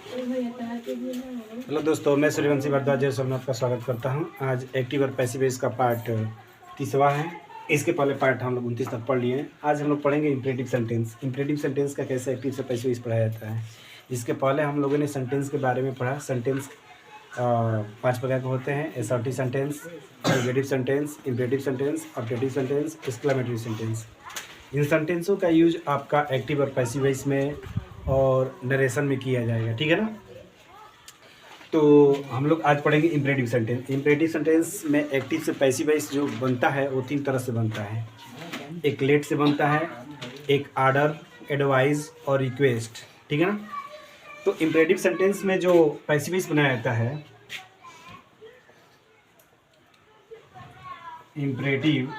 Hello दोस्तों, मैं सूर्यवंशी भारद्वाज में आपका स्वागत करता हूं। आज एक्टिव और पैसिव वॉइस का पार्ट 30वां है। इसके पहले पार्ट हम लोग 29 तक पढ़ लिए हैं। आज हम लोग पढ़ेंगे इंपरेटिव सेंटेंस। इंपरेटिव सेंटेंस का कैसे एक्टिव से पैसिव वॉइस पढ़ाया जाता है। इसके पहले हम लोगों ने सेंटेंस के बारे में पढ़ा। सेंटेंस 5 प्रकार के होते हैं: assertive sentence, negative sentence, imperative sentence, objective sentence, exclamatory sentence. इन सेंटेंसों का यूज आपका एक्टिव और पैसिव वॉइस में और नरेशन में किया जाएगा, ठीक है ना। तो हम लोग आज पढ़ेंगे इंपरेटिव सेंटेंस। इंपरेटिव सेंटेंस में एक्टिव से पैसिव वॉइस जो बनता है वो 3 तरह से बनता है। एक लेट से बनता है, एक आर्डर, एडवाइस और रिक्वेस्ट, ठीक है ना। तो इंपरेटिव सेंटेंस में जो पैसिव वॉइस बनाया जाता है, इंपरेटिव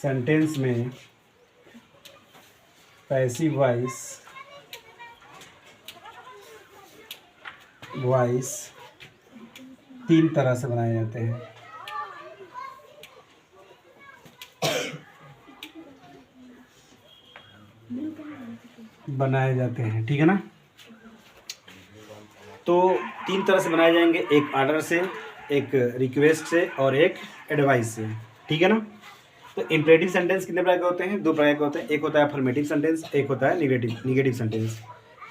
सेंटेंस में पैसिव वॉइस 3 तरह से बनाए जाते हैं। ठीक है ना। तो 3 तरह से बनाए जाएंगे, एक आर्डर से, एक रिक्वेस्ट से और एक एडवाइस से, ठीक है ना। तो इंपरेटिव सेंटेंस कितने प्रकार के होते हैं? 2 प्रकार के होते हैं। एक होता है अफर्मेटिव सेंटेंस, एक होता है निगेटिव सेंटेंस।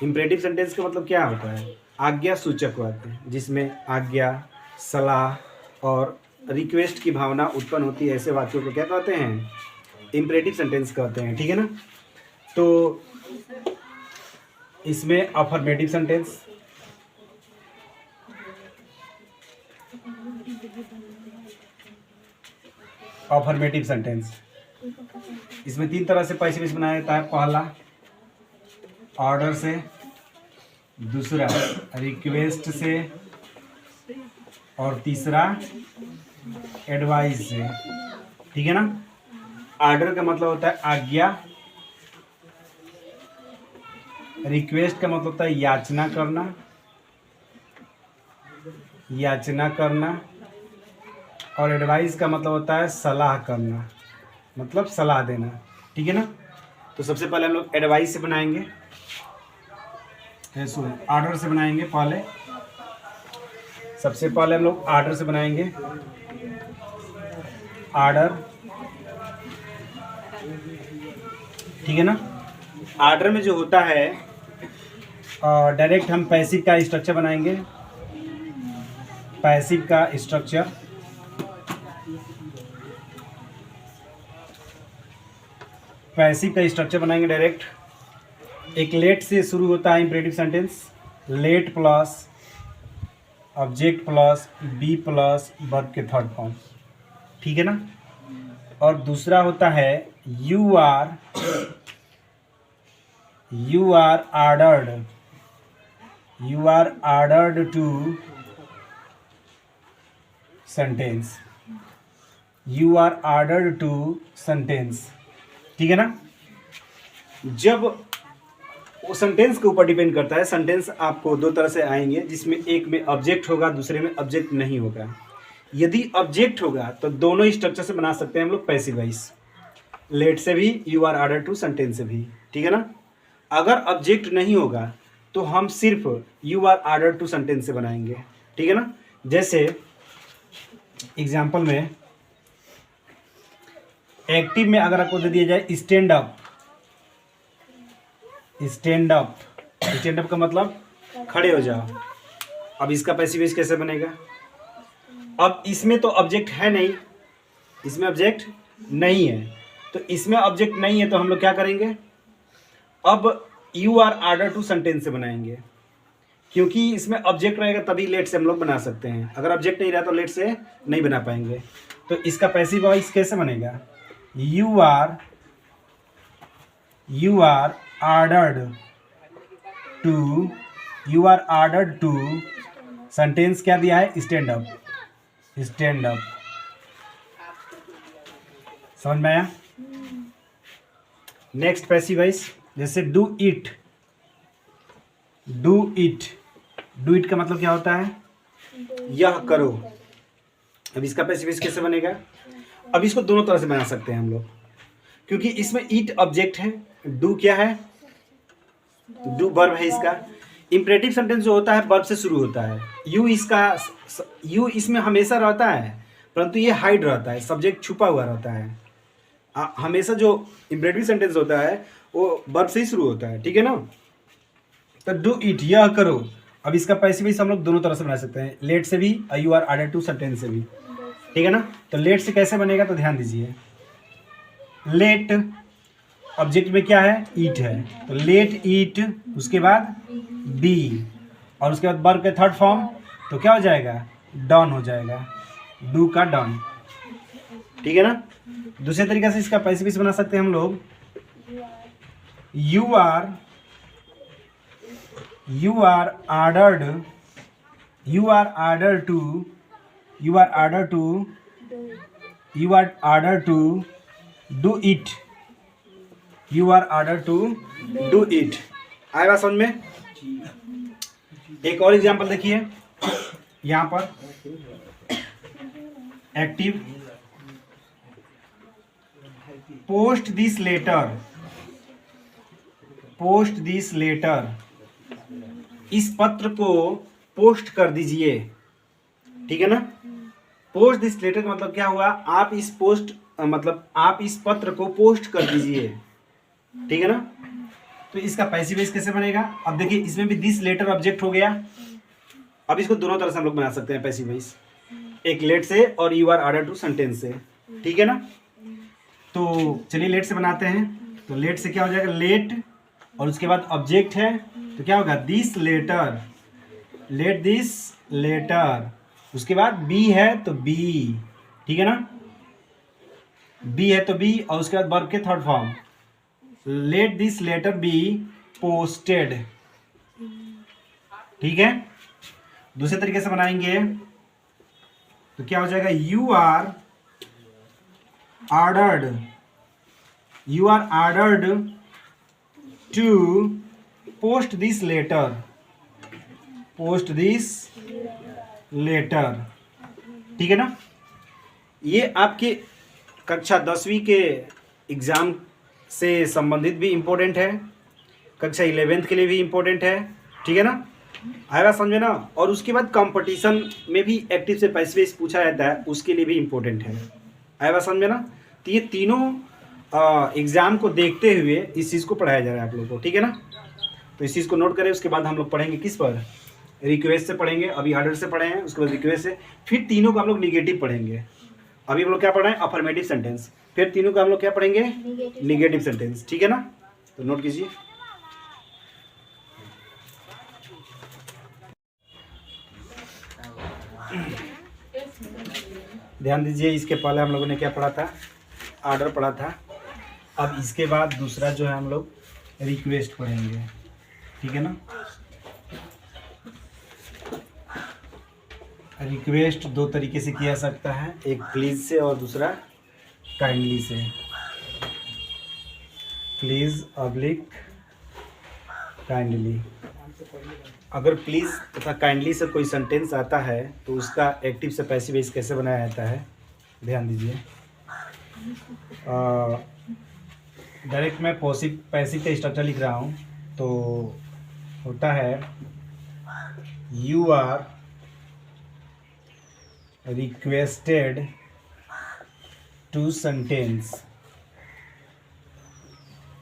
इंपरेटिव सेंटेंस का मतलब क्या होता है? आज्ञा सूचक वाक्य, जिसमें आज्ञा, सलाह और रिक्वेस्ट की भावना उत्पन्न होती है। ऐसे वाक्यों को क्या कहते हैं? इंपरेटिव सेंटेंस कहते हैं, ठीक है ना। तो इसमें अफर्मेटिव सेंटेंस, इसमें 3 तरह से पैसिव वॉइस बनाया जाता है। पहला ऑर्डर से, दूसरा रिक्वेस्ट से और तीसरा एडवाइस से, ठीक है ना। ऑर्डर का मतलब होता है आज्ञा, रिक्वेस्ट का मतलब होता है याचना करना और एडवाइस का मतलब होता है सलाह करना, मतलब सलाह देना, ठीक है ना। तो सबसे पहले हम लोग एडवाइस से बनाएंगे, ऑर्डर से बनाएंगे। सबसे पहले हम लोग ऑर्डर से बनाएंगे। ऑर्डर, ठीक है ना। ऑर्डर में जो होता है डायरेक्ट हम पैसिव का स्ट्रक्चर बनाएंगे। पैसिव का स्ट्रक्चर बनाएंगे डायरेक्ट। एक लेट से शुरू होता है imperative sentence, let plus object plus be plus verb के थर्ड फॉर्म, ठीक है ना। और दूसरा होता है you are ordered to sentence, ठीक है ना। जब वो सेंटेंस के ऊपर डिपेंड करता है। सेंटेंस आपको 2 तरह से आएंगे, जिसमें एक में ऑब्जेक्ट होगा, दूसरे में ऑब्जेक्ट नहीं होगा। यदि ऑब्जेक्ट होगा तो दोनों स्ट्रक्चर से बना सकते हैं हम लोग पैसिव वॉइस, लेट से भी, you are order to sentence से भी, ठीक है ना। अगर ऑब्जेक्ट नहीं होगा तो हम सिर्फ you are order to sentence से बनाएंगे, ठीक है ना। जैसे एग्जाम्पल में एक्टिव में अगर आपको दे दिया जाए स्टैंड अप का मतलब खड़े हो जाओ। अब इसका पैसिव वॉइस कैसे बनेगा? अब इसमें तो ऑब्जेक्ट है नहीं, तो इसमें ऑब्जेक्ट नहीं है तो हम लोग क्या करेंगे? अब you are order to sentence से बनाएंगे, क्योंकि इसमें ऑब्जेक्ट रहेगा तभी लेट से हम लोग बना सकते हैं। अगर ऑब्जेक्ट नहीं रहा तो लेट से नहीं बना पाएंगे। तो इसका पैसिव वॉइस कैसे बनेगा? You are ordered to sentence क्या दिया है? Stand up. समझ में आया? नेक्स्ट पैसिव वॉइस, जैसे डू इट का मतलब क्या होता है? यह करो। अब इसका पैसिव वॉइस कैसे बनेगा? अब इसको दोनों तरह से बना सकते हैं हम लोग, क्योंकि इसमें ईट ऑब्जेक्ट है, डू क्या है? डू वर्ब है इसका। इम्परेटिव सेंटेंस जो होता है वर्ब से शुरू होता है। यू इसमें हमेशा रहता है, परंतु ये हाइड रहता है, सब्जेक्ट छुपा हुआ रहता है। हमेशा जो इम्परेटिव सेंटेंस होता है वो वर्ब से ही शुरू होता है, ठीक है ना। तो डू इट, यह करो। अब इसका पैसिव वॉइस हम लोग दोनों तरह से बना सकते हैं, लेट से भी और you are added to sentence से भी, ठीक है ना। तो लेट से कैसे बनेगा तो ध्यान दीजिए। लेट ऑब्जेक्ट में क्या है, ईट है, तो लेट ईट, उसके बाद बी, और उसके बाद वर्ब के थर्ड फॉर्म तो क्या हो जाएगा, डन हो जाएगा, डू का डन, ठीक है ना। दूसरे तरीके से इसका पैसिव वॉइस बना सकते हैं हम लोग। You are ordered, you are ordered to do it, you are ordered to do it। आएगा समझ में। एक और एग्जांपल देखिए यहाँ पर, एक्टिव, पोस्ट दिस लेटर, इस पत्र को पोस्ट कर दीजिए, ठीक है ना। पोस्ट दिस लेटर का मतलब क्या हुआ, आप इस पत्र को पोस्ट कर दीजिए, ठीक है ना। तो इसका पैसिव वॉइस कैसे बनेगा, अब देखिए इसमें भी दिस लेटर ऑब्जेक्ट हो गया। अब इसको दोनों तरह से हम लोग बना सकते हैं पैसिव वॉइस, एक लेट से और you are order to sentence से, ठीक है ना। तो चलिए लेट से बनाते हैं। तो लेट से क्या हो जाएगा, लेट और उसके बाद ऑब्जेक्ट है तो क्या होगा, this letter, let this letter, उसके बाद बी है तो बी, ठीक है ना, बी है तो बी, और उसके बाद वर्ब के third form, let this letter be posted, ठीक है। दूसरे तरीके से बनाएंगे तो क्या हो जाएगा, you are ordered to post this letter, ठीक है ना। ये आपके कक्षा 10वीं के एग्ज़ाम से संबंधित भी इम्पोर्टेंट है, कक्षा 11th के लिए भी इम्पोर्टेंट है, ठीक है ना। आएगा समझ में ना। और उसके बाद कंपटीशन में भी एक्टिव से पैसिव वॉइस पूछा जाता है, उसके लिए भी इम्पोर्टेंट है, आएगा समझ में ना। तो ये तीनों एग्ज़ाम को देखते हुए इस चीज़ को पढ़ाया जा रहा है आप लोगों को, ठीक है ना। तो इस चीज़ को नोट करें। उसके बाद हम लोग पढ़ेंगे किस पर, रिक्वेस्ट से पढ़ेंगे। अभी ऑर्डर से पढ़े हैं, उसके बाद रिक्वेस्ट से, फिर तीनों को हम लोग निगेटिव पढ़ेंगे। अभी हम लोग क्या पढ़ रहे हैं, अफर्मेटिव सेंटेंस, फिर तीनों को हम लोग क्या पढ़ेंगे, निगेटिव सेंटेंस, ठीक है ना। तो नोट कीजिए। ध्यान दीजिए, इसके पहले हम लोगों ने क्या पढ़ा था, ऑर्डर पढ़ा था। अब इसके बाद दूसरा जो है हम लोग रिक्वेस्ट पढ़ेंगे, ठीक है ना। रिक्वेस्ट दो तरीके से किया सकता है, एक प्लीज़ से और दूसरा काइंडली से। Please oblique kindly. अगर प्लीज़ तथा काइंडली से कोई सेंटेंस आता है तो उसका एक्टिव से पैसिव वॉइस कैसे बनाया जाता है, ध्यान दीजिए। डायरेक्ट मैं पैसिव का स्ट्रक्चर लिख रहा हूँ। तो होता है, you are requested to sentence,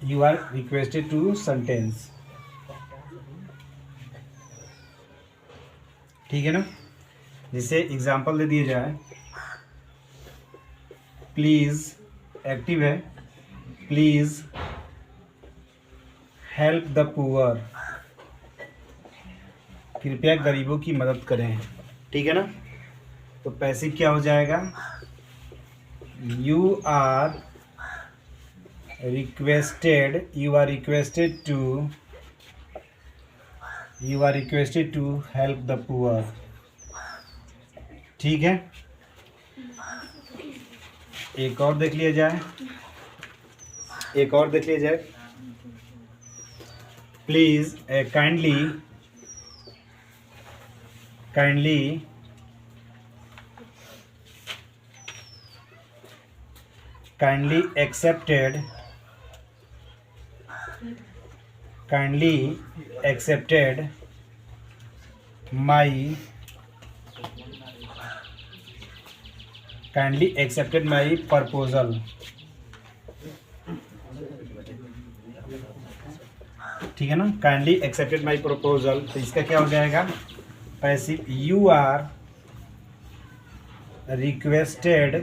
you are requested to sentence, ठीक है ना। जिसे एग्जाम्पल दे दिया जाए, प्लीज़ एक्टिव है, प्लीज़ हेल्प द पुअर, कृपया गरीबों की मदद करें, ठीक है ना। तो पैसिव क्या हो जाएगा, you are requested to help the poor, ठीक है। एक और देख लिया जाए, please kindly accepted kindly accepted my proposal. ठीक है ना, काइंडली एक्सेप्टेड माई प्रपोजल। तो इसका क्या हो जाएगा, passive, you are requested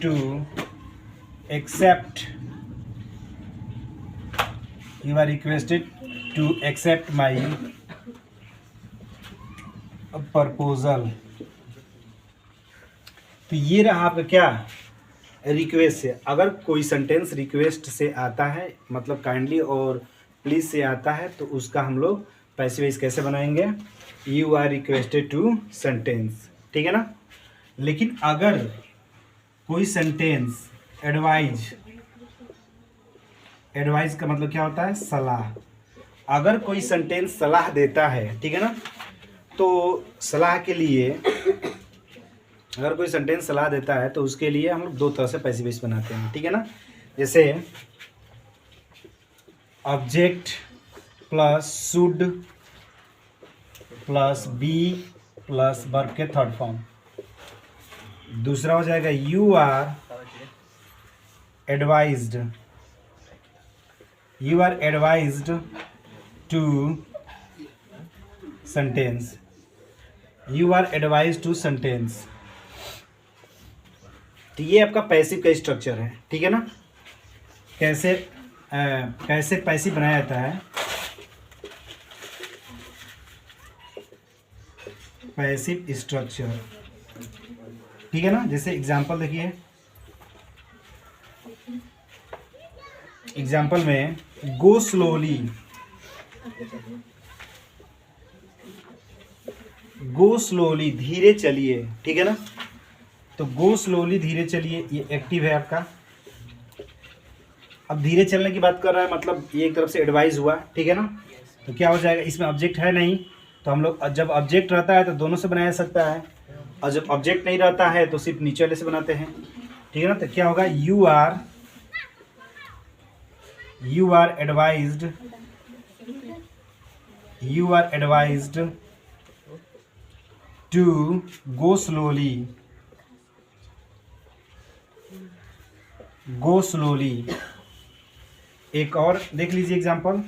to accept my proposal. तो ये रहा आपका क्या, रिक्वेस्ट से। अगर कोई सेंटेंस रिक्वेस्ट से आता है, मतलब काइंडली और प्लीज से आता है, तो उसका हम लोग पैसिव वॉइस कैसे बनाएंगे, you are requested to sentence. ठीक है ना। लेकिन अगर कोई सेंटेंस एडवाइज का मतलब क्या होता है, सलाह। अगर कोई सेंटेंस सलाह देता है, ठीक है ना, तो सलाह के लिए, अगर कोई सेंटेंस सलाह देता है तो उसके लिए हम लोग दो तरह से पैसिव वॉइस बनाते हैं। ठीक है ना। जैसे object plus should plus be plus verb के थर्ड फॉर्म। दूसरा हो जाएगा you are advised to sentence. तो ये आपका पैसिव का स्ट्रक्चर है। ठीक है ना। कैसे पैसिव बनाया जाता है, पैसिव स्ट्रक्चर। ठीक है ना। जैसे एग्जांपल देखिए, एग्जांपल में गो स्लोली, धीरे चलिए। ठीक है ना। तो गो स्लोली, धीरे चलिए, ये एक्टिव है आपका। अब धीरे चलने की बात कर रहा है, मतलब ये एक तरफ से एडवाइस हुआ। ठीक है ना। तो क्या हो जाएगा, इसमें ऑब्जेक्ट है नहीं, तो हम लोग जब ऑब्जेक्ट रहता है तो दोनों से बनाया जा सकता है, और जब ऑब्जेक्ट नहीं रहता है तो सिर्फ नीचे वाले से बनाते हैं। ठीक है ना। तो क्या होगा, you are advised to go slowly. एक और देख लीजिए एग्जांपल,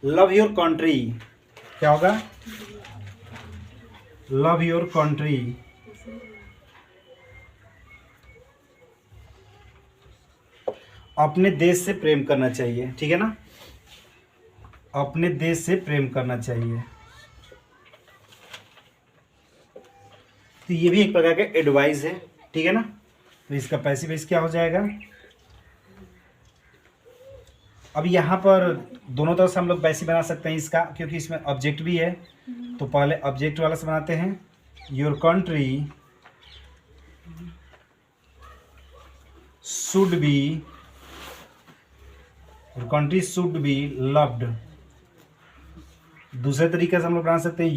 लव योर कंट्री। क्या होगा, लव योर कंट्री, अपने देश से प्रेम करना चाहिए। ठीक है ना, अपने देश से प्रेम करना चाहिए। तो ये भी एक प्रकार का एडवाइस है। ठीक है ना। तो इसका पैसिव वॉइस क्या हो जाएगा, अब यहाँ पर दोनों तरफ से हम लोग पैसिव बना सकते हैं इसका, क्योंकि इसमें ऑब्जेक्ट भी है। तो पहले ऑब्जेक्ट वाला से बनाते हैं, your country should be loved. दूसरे तरीके से हम लोग बना सकते हैं,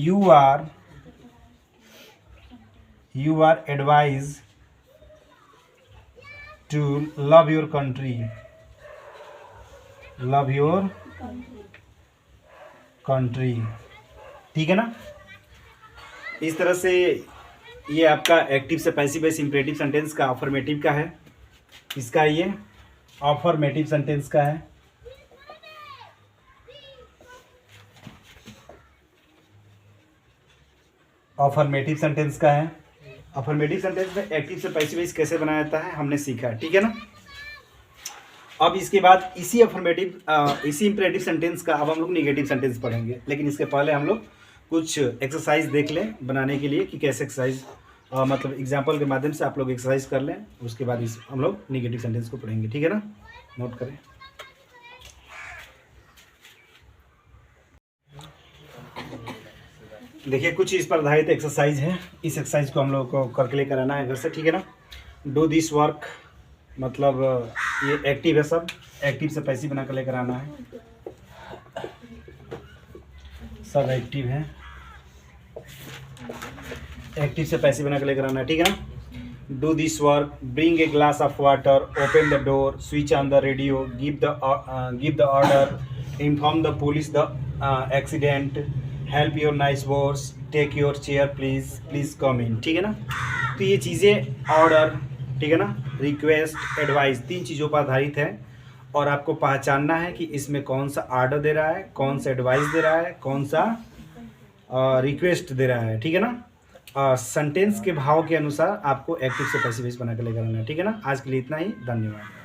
you are advise to love your country, ठीक है ना। इस तरह से ये आपका एक्टिव से पैसिव वॉइस इंपरेटिव सेंटेंस का अफर्मेटिव का है, इसका ये अफर्मेटिव सेंटेंस का है। अफर्मेटिव सेंटेंस का है। अफर्मेटिव सेंटेंस में एक्टिव से पैसिव वॉइस कैसे बनाया जाता है हमने सीखा। ठीक है ना। अब इसके बाद इसी इंपरेटिव सेंटेंस का अब हम लोग निगेटिव सेंटेंस पढ़ेंगे, लेकिन इसके पहले हम लोग कुछ एक्सरसाइज देख लें बनाने के लिए कि कैसे एक्सरसाइज, मतलब एग्जांपल के माध्यम से आप लोग एक्सरसाइज कर लें, उसके बाद हम लोग निगेटिव सेंटेंस को पढ़ेंगे। ठीक है ना, नोट करें। देखिए कुछ इस पर आधारित एक्सरसाइज है, इस एक्सरसाइज को हम लोग को करके लेकर आना है घर से। ठीक है ना। डू दिस वर्क, मतलब ये एक्टिव है, सब एक्टिव से पैसिव बना कर लेकर आना है, सब एक्टिव है, एक्टिव से पैसिव बना कर लेकर आना है। ठीक है ना। Do this work, bring a glass of water, open the door, switch on the radio, give the order, inform the police the accident, help your nice boss, take your chair please, please come in. ठीक है ना। तो ये चीज़ें order, ठीक है ना, request, advice, 3 चीज़ों पर आधारित है और आपको पहचानना है कि इसमें कौन सा ऑर्डर दे रहा है, कौन सा एडवाइस दे रहा है, कौन सा रिक्वेस्ट दे रहा है। ठीक है ना। सेंटेंस के भाव के अनुसार आपको एक्टिव से पैसिव वॉइस बना के लेकर आना है। ठीक है ना। आज के लिए इतना ही, धन्यवाद।